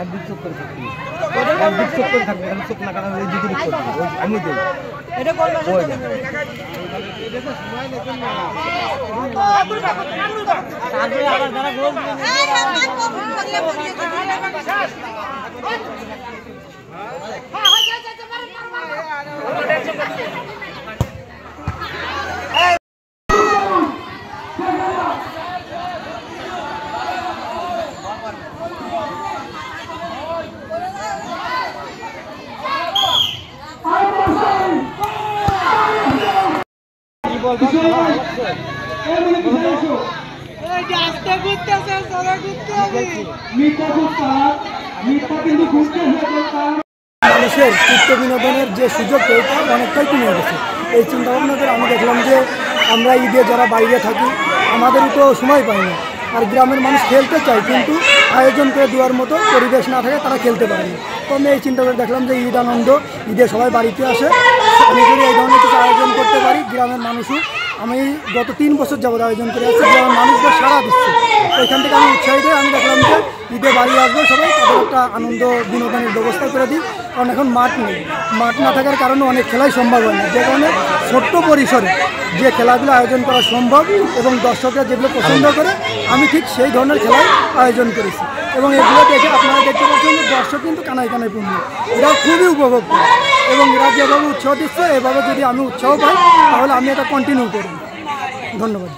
একদিক চোখ করে থাকবি, একদিক চোখ করে থাকবে, চোখ না কাটা ওই দিকে আমি দেই এটা কোন আবার যারা গোল মানুষের চিত্ত বিনোদনের যে সুযোগ এটা অনেকটাই কমে গেছে। এই চিন্তাভাবনা করে আমি দেখলাম যে আমরা ঈদে যারা বাইরে থাকি আমাদেরও তো সময় পাই না, আর গ্রামের মানুষ খেলতে চায় কিন্তু আয়োজন করে দেওয়ার মতো পরিবেশ না থাকে, তারা খেলতে পারে না। তো আমি এই চিন্তা করে দেখলাম যে ঈদ আনন্দ, ঈদে সবাই বাড়িতে আসে, আমি যদি এই ধরনের কিছু আয়োজন করতে পারি গ্রামের মানুষও, আমি গত 3 বছর যাবত আয়োজন করে আসছি, গ্রামের মানুষদের সাড়া দিচ্ছে। ওইখান থেকে আমি উৎসাহিত হয়ে আমি দেখলাম যে ঈদে বাড়ি আসবে সবাই, তাদের একটা আনন্দ বিনোদনের ব্যবস্থা করে দিই। কারণ এখন মাঠ নেই, মাঠ না থাকার কারণে অনেক খেলাই সম্ভব হয় না, যে কারণে ছোট্ট পরিসরে যে খেলাগুলো আয়োজন করা সম্ভব এবং দর্শকরা যেগুলো পছন্দ করে আমি ঠিক সেই ধরনের খেলাই আয়োজন করেছি। এবং এগুলো দেখে আপনারা দেখতে পাচ্ছেন যে দর্শক কিন্তু কানায় কানায় পূর্ণ, এরা খুবই উপভোগ করে এবং এরা যেভাবে উৎসাহ দিচ্ছে এভাবে যদি আমি উৎসাহ পাই তাহলে আমি এটা কন্টিনিউ করব। ধন্যবাদ।